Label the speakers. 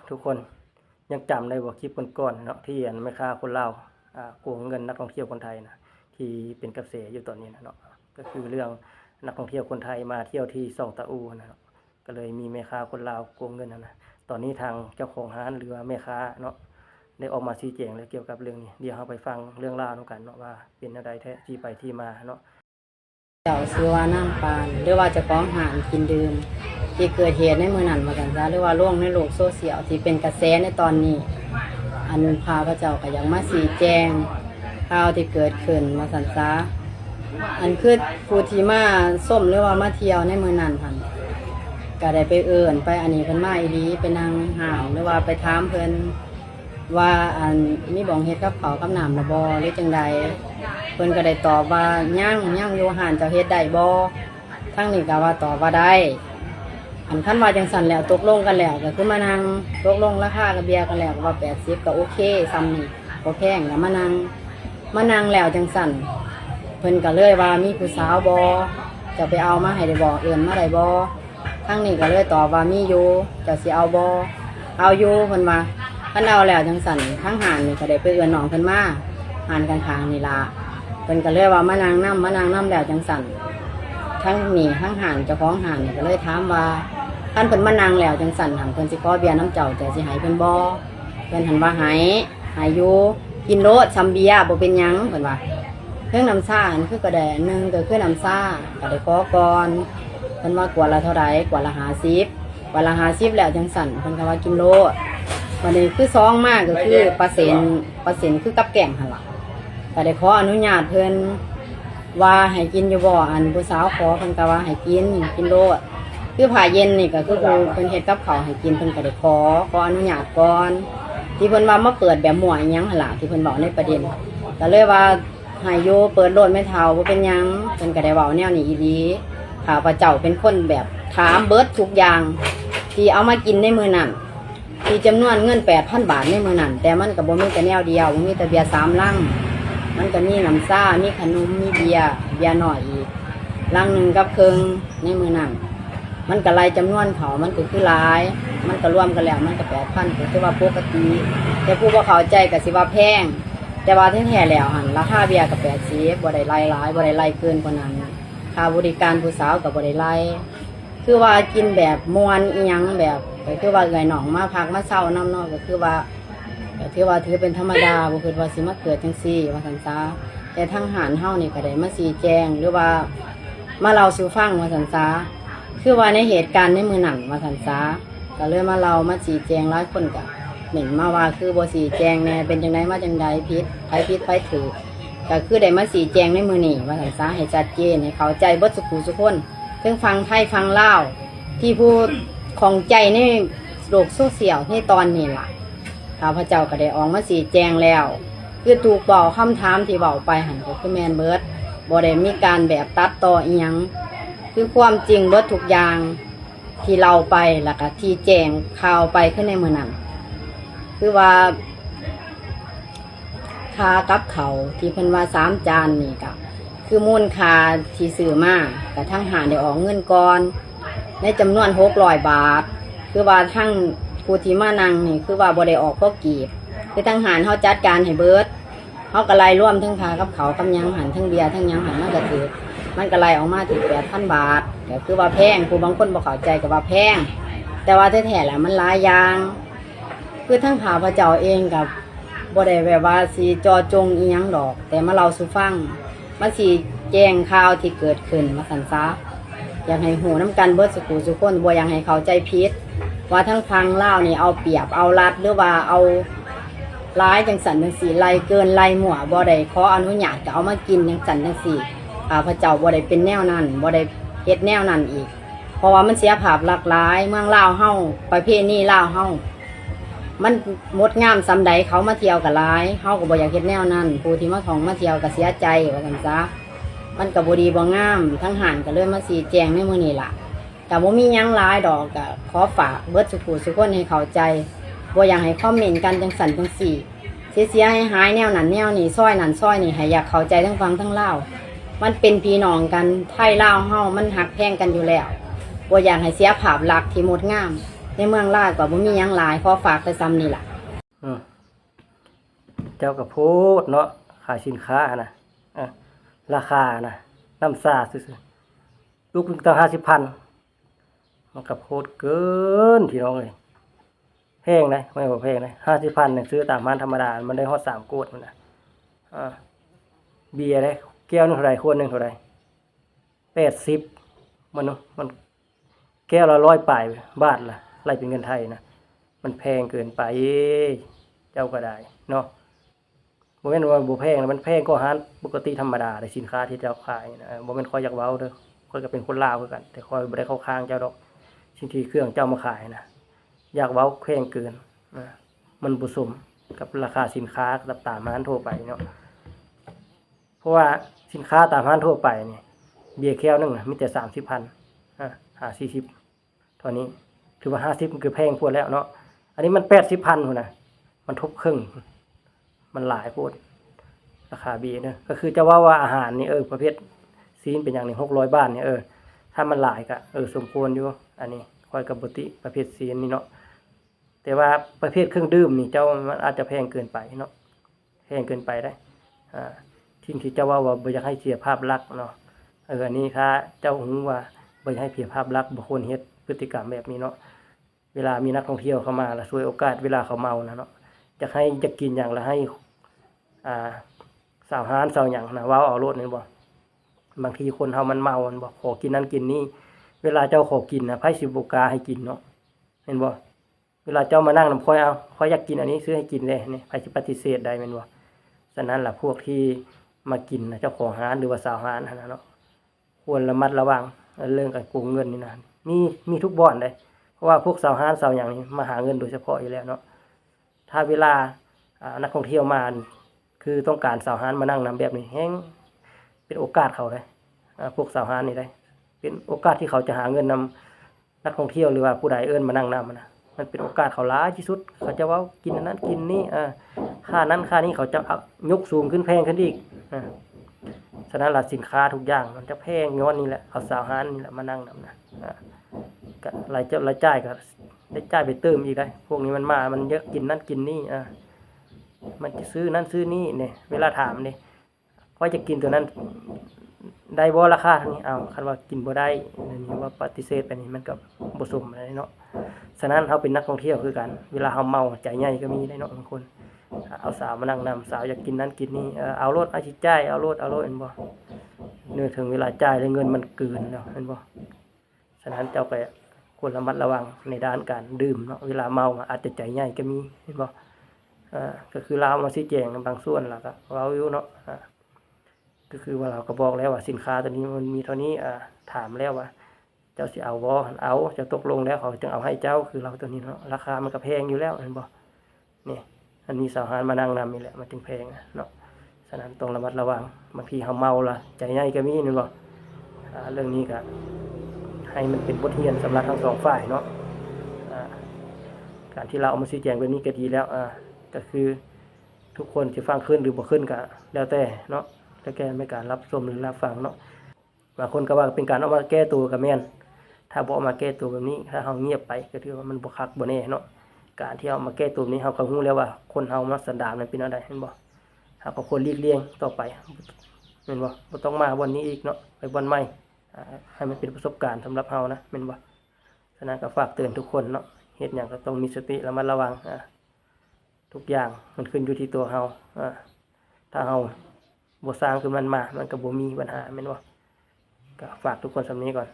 Speaker 1: ทุกคนยังจำได้บ่คลิปก่อนๆเนาะที่แม่ค้าคนลาวโกงเงินนักท่องเที่ยวคนไทยนะที่เป็นกระแสอยู่ตอนนี้นะเนาะก็คือเรื่องนักท่องเที่ยวคนไทยมาเที่ยวที่ซ่องตะอูนะเนาะก็เลยมีแม่ค้าคนลาวโกงเงินนะตอนนี้ทางเจ้าของร้านหรือว่าแม่ค้าเนาะได้ออกมาชี้แจงแล้วเกี่ยวกับเรื่องนี้เดี๋ยวเราไปฟังเรื่องราวกันเนาะว่าเป็นอะไรแท้ที่ไปที่มาเนาะ
Speaker 2: เจ้าซื้อว่าน้ำปานหรือว่าจะฟ้องหารกินดื่มที่เกิดเหตุในมือนั่นมากันซะหรือว่าล่วงในโลกโซเชียลที่เป็นกระแสในตอนนี้อันพาพระเจ้าก็ยังมาสีแจงข่าวที่เกิดขึ้นมาสันซะอันคือผู้ที่มาส้มหรือว่ามาเที่ยวในมือนั่นพันก็ได้ไปไปอันนี้เพิ่นมาอีหลีไปนั่งห่าวหรือว่าไปถามเพิ่นว่าอันมีบ่องเฮ็ดกับเขาวกับน้ำละบ่หรือจังใดเพิ่นก็ได้ตอบว่ายังอยู่ห่านเจ้าเฮ็ดได้บ่ทั้งนี้ก็ว่าตอบว่าได้อันคันว่าจังซั่นแล้วตกลงกันแล้วก็คือมานั่งตกลงราคากับเบียร์กันแล้วก็ว่า80ก็โอเคซ้ำนี่บ่แพงแล้วมานั่งแล้วจังซั่นเพิ่นก็เลยว่ามีผู้สาวบ่จะไปเอามาให้ได้บ่เอิ้นมาได้บ่ทั้งนี้ก็เลยตอบว่ามีอยู่เจ้าสิเอาบ่เอาอยู่เพิ่นว่าคันเอาแล้วจังซั่นทั้งห่านนี่ก็ได้ไปเอิ้นน้องเพิ่นมาห่านกันทางนี่ล่ะเพิ่นก็เลยว่ามานั่งนำแล้วจังซั่นทั้งนี่ทั้งห่านเจ้าของห่านนี่ก็เลยถามว่าท่านเพิ่นมานั่งแล้วจังซั่นหันเพิ่นสิขอเบียร์น้ำเจ้าแต่สิให้เพิ่นบ่เพิ่นหันว่าให้อยู่กินโลดซ้ำเบียร์บ่เป็นหยังเพิ่นว่าเครื่องน้ำซ่าอันคือกระแดะนึงก็คือน้ำซ่าก็ได้ขอก่อนเพิ่นว่ากว่าละเท่าใดกว่าละ50กว่าละ50แล้วจังซั่นเพิ่นก็ว่ากินโลดวันนี้คือ2มากก็คือเปอร์เซ็นต์คือกับแกล้งหั่นล่ะก็ได้ขออนุญาตเพิ่นว่าให้กินอยู่บ่อันผู้สาวขอเพิ่นก็ว่าให้กินโลดคือผ่าเย็นนี่ก็คือเพิ่นเฮ็ดกับข้าวให้กินเพิ่นก็ได้ขออนุญาตก่อนที่เพิ่นว่ามาเปิดแบบมั่วอีหยังหั่นล่ะที่เพิ่นบอกในประเด็นก็เลยว่าให้อยู่เปิดโลดไม่เท่าบ่เป็นหยังเพิ่นก็ได้เว้าแนวนี้อีหลีข้าพเจ้าเป็นคนแบบถามเบิดทุกอย่างที่เอามากินในมื้อนั้นที่จำนวนเงิน 8,000 บาทในมื้อนั้นแต่มันก็บ่มีแต่แนวเดียวบ่มีแต่เบียร์3ลังมันก็มีน้ำซ่ามีขนมมีเบียร์หน่อยอีกลังนึงกับครึ่งในมื้อนั้นมันก็ไล่จำนวนเขามันก็คือหลายมันก็รวมกันแล้วมันก็ 8,000 ก็คือว่าปกติแต่ผู้บ่เข้าใจก็สิว่าแพงแต่ว่าแท้ๆแล้วหั่นราคาเบียร์ก็80บ่ได้ไล่หลายบ่ได้ไล่เกินกว่านั้นค่าบริการผู้สาวก็บ่ได้ไล่คือว่ากินแบบม่วนอีหยังแบบก็คือว่าเอื้อยน้องมาพักมาเช้านำเนาะก็คือว่าถือเป็นธรรมดาบ่คิดว่าสิมาเกิดจังซี่ว่าซั่นซะแต่ทางหารเฮานี่ก็ได้มาชี้แจงหรือว่ามาเล่าสู่ฟังว่าซั่นซะคือว่าในเหตุการณ์ในมื้อนั้นว่าซั่นซะก็เลยมาเล่ามาชี้แจงหลายคนก็เห็นมาว่าคือบ่ชี้แจงแน่เป็นจังไดมาจังใดผิดไผถูกก็คือได้มาชี้แจงในมื้อนี้ว่าซั่นซะให้ชัดเจนให้เข้าใจเบิดทุกคนทั้งฟังไทยฟังลาวที่พูดของใจในโลกโซเชียลในตอนนี้ล่ะข้าพเจ้าก็ได้ออกมาชี้แจงแล้วคือถูกบอกคำถามที่บอกไปหันก็คือแมนเบิร์ดบ่ได้มีการแบบตัดต่ออีหยังคือความจริงเบิร์ดทุกอย่างที่เราไปแล้วก็ที่แจ้งข่าวไปขึ้นในมื้อนั้นคือว่าค่ากับเขาที่เพิ่นว่า3 จานนี่ก็คือมูลค่าที่ซื้อมาแต่ทั้งหาได้ออกเงินก่อนในจำนวน600 บาทคือว่าทั้งผู้ที่มานั่งนี่คือว่าบ่ได้ออกพวกกีบคือทั้งหารเขาจัดการให้เบิดเขาก็ไล่ร่วมทั้งค่ากับเขากับยังหันทั้งเบียร์ทั้งยังหันมันก็ถือมันก็ไล่ออกมาถึง8,000 บาทก็คือว่าแพงผู้บางคนบ่เข้าใจก็ว่าแพงแต่ว่าแท้ๆแล้วมันหลายอย่างคือทั้งข้าพเจ้าเองกับบ่ได้แบบว่าสิจอจงอีหยังดอกแต่มาเล่าสู่ฟังมาสิแจ้งข่าวที่เกิดขึ้นมาสั่นซะอยากให้หูน้ำกันเบิดสุคนบ่อยากให้เข้าใจผิดว่าทั้งฟังเล่านี่เอาเปรียบเอารัดหรือว่าเอาร้ายจังสันจังสีไล่เกินไล่หมั่วบ่ได้ขออนุญาตก็เอามากินจังสันจังสีพระเจ้าบ่ได้เป็นแนวนั้นบ่ได้เฮ็ดแนวนั้นอีกเพราะว่ามันเสียภาพลักษณ์ร้ายเมืองลาวเฮาประเพณีลาวเฮามันงดงามซำใดเขามาเที่ยวก็ร้ายเฮาก็บ่อยากเฮ็ดแนวนั้นผู้ที่มาท่องมาเที่ยวก็เสียใจว่าซั่นซะมันก็บ่ดีบ่งามทั้งหารก็เลยมาชี้แจงในมื้อนี้ล่ะแต่บ่มีหยังหลายดอกก็ขอฝากเบิดสุคนให้เข้าใจบ่อยากให้คอมเมนต์กันจังสันจังสี่เสียให้หายแนวนั้นแนวนี้ซอยนั้นซอยนี่ให้อยากเข้าใจทั้งฟังทั้งเล่ามันเป็นพี่น้องกันไทยลาวเฮามันหักแพงกันอยู่แล้วบ่อยากให้เสียภาพลักษณ์ที่งดงาม ในเมืองลาวก็บ่มีหยังหลายขอฝากแต่ซ้ำนี่ล่ะ
Speaker 1: อืมเจ้าก็โพดเนาะขายสินค้านะราคานะน้ำซาซื่อๆลูกนึงตั้ง50,000มันก็โพดเกินพี่น้องเอ้ยแพงนะไม่ว่าแพงนะ50,000เนี่ยซื้อตามร้านธรรมดามันได้ฮอด3โกดมันน่ะเบียร์ได้แก้วนึงเท่าไหร่ขวดนึงเท่าไหร่80มันแก้วละ100ปลายบาทล่ะไล่เป็นเงินไทยนะมันแพงเกินไปเจ้าก็ได้เนาะบ่แม่นว่าบ่แพงนะมันแพงกว่าอาหารปกติธรรมดาได้สินค้าที่เจ้าขายนะบ่แม่นข้อยอยากเว้าเด้อข้อยก็เป็นคนลาวคือกัน แต่ข้อยบ่ได้เข้าข้างเจ้าดอกสิ่งที่เครื่องเจ้ามาขายนะอยากเว้าแพงเกินนะมันบ่สมกับราคาสินค้ากับตามร้านทั่วไปเนาะเพราะว่าสินค้าตามร้านทั่วไปนี่เบียร์แก้วนึงมีแต่30,000 40เท่านี้ถือว่า50มันคือแพงโพดแล้วเนาะอันนี้มัน80,000พุ่นน่ะมันทบครึ่งมันหลายโพดราคาเบียร์เนอะก็คือจะว่าอาหารนี่ประเภทซีนเป็นอย่างนี้600 บาทเนี่ยถ้ามันหลายก็สมควรอยู่อันนี้ค่อยกับปกติประเภทซีนนี่เนาะแต่ว่าประเภทเครื่องดื่มนี่เจ้ามันอาจจะแพงเกินไปเนาะแพงเกินไปได้ทิ้งที่เจ้าว่าบ่อยากให้เสียภาพลักษณ์เนาะอันนี้ถ้าเจ้าหูว่าบ่อยากให้เสียภาพลักษณ์บ่ควรเฮ็ดพฤติกรรมแบบนี้เนาะเวลามีนักท่องเที่ยวเข้ามาแล้วช่วยโอกาสเวลาเขาเมานะเนาะจะกินอย่างละให้สาวฮ้านสาวหยังนะเว้าเอาโลดนี่บ่บางทีคนเฮามันเมามันบ่ขอกินนั้นกินนี้เวลาเจ้าขอกินนะไผสิบ่กล้าให้กินเนาะเห็นบ่เวลาเจ้ามานั่งนำค่อยอยากกินอันนี้ซื้อให้กินเลยนี่ไผสิปฏิเสธได้แม่นบ่ฉะนั้นล่ะพวกที่มากินนะเจ้าของร้านหรือว่าสาวร้านนั่นน่ะเนาะควรระมัดระวังเรื่องการโกงเงินนี่นะมีทุกบ่อนเลยเพราะว่าพวกสาวร้านสาวหยังนี่มาหาเงินโดยเฉพาะอยู่แล้วเนาะถ้าเวลานักท่องเที่ยวมาคือต้องการสาวร้านมานั่งนำแบบนี้แฮงเป็นโอกาสเขาเลยพวกสาวร้านนี่ได้เป็นโอกาสที่เขาจะหาเงินนำนักท่องเที่ยวหรือว่าผู้ใดมานั่งนำนะมันเป็นโอกาสเขาหลายที่สุดเขาจะว่ากินอันนั้นกินนี่ค่านั้นค่านี้เขาจะยกสูงขึ้นแพงขึ้นอีกฉะนั้นล่ะสินค้าทุกอย่างมันจะแพงย้อนนี่แหละเอาสาวร้านนี่แหละมานั่งนำนะก็รายจ่ายก็ได้จ่ายไปเติมอีกได้พวกนี้มันมามันเยอะกินนั่นกินนี่มันจะซื้อนั่นซื้อนี่เนี่ยเวลาถามเนี่ยว่าจะกินตัวนั้นได้บ่ราคาเท่านี้คันว่ากินบ่ได้นี่ว่าปฏิเสธไปนี่มันก็บ่สมอะไรเนาะฉะนั้นเฮาเป็นนักท่องเที่ยวคือกันเวลาเฮาเมาใจใหญ่ก็มีได้เนาะบางคนเอาสาวมานั่งนำสาวอยากกินนั้นกินนี่เอารถเอาสิจ่ายเอารถเห็นบ่เนื่อถึงเวลาจ่ายแล้วเงินมันเกินแล้วเห็นบ่ฉะนั้นเจ้าก็ควรระมัดระวังในด้านการดื่มเนาะเวลาเมาอาจจะใจใหญ่ก็มีเห็นบ่ก็คือเรามาชี้แจงบางส่วนล่ะก็เว้าอยู่เนาะก็คือว่าเราก็บอกแล้วว่าสินค้าตัวนี้มันมีเท่านี้ถามแล้วว่าเจ้าสิเอาบ่เอาจะตกลงแล้วเขาจึงเอาให้เจ้าคือเราตัวนี้เนาะราคามันก็แพงอยู่แล้วเห็นบ่นี่อันนี้สาวหารมานั่งนำนี่แหละมันจึงแพงเนาะฉะนั้นต้องระมัดระวังบางทีเฮาเมาล่ะใจใหญ่ก็มีเห็นบ่เรื่องนี้ก็ให้มันเป็นบทเรียนสำหรับทั้งสองฝ่ายเนาะการที่เราเอามาชี้แจงแบบนี้ก็ดีแล้วก็คือทุกคนจะฟังขึ้นหรือบ่ขึ้นก็แล้วแต่เนาะแล้วแกไม่การรับชมหรือรับฟังเนาะบางคนก็ว่าเป็นการเอามาแก้ตัวก็แม่นถ้าบ่เอามาแก้ตัวแบบนี้ถ้าเฮาเงียบไปก็ถือว่ามันบ่คักบ่แน่เนาะการที่เอามาแก้ตัวนี้เฮาก็รู้แล้วว่าคนเฮามันสันดานมันเป็นจังได๋เห็นบ่เฮาก็ควรหลีกเลี่ยงต่อไปแม่นบ่บ่ต้องมาวันนี้อีกเนาะไปวันใหม่ให้มันเป็นประสบการณ์สำหรับเฮานะแม่นบ่ฉะนั้นก็ฝากเตือนทุกคนเนาะเฮ็ดหยังก็ต้องมีสติระมัดระวังทุกอย่างมันขึ้นอยู่ที่ตัวเฮาถ้าเฮาบ่สร้างขึ้นมันมามันก็บ่มีปัญหาแม่นบ่ก็ฝากทุกคนสำนี้ก่อน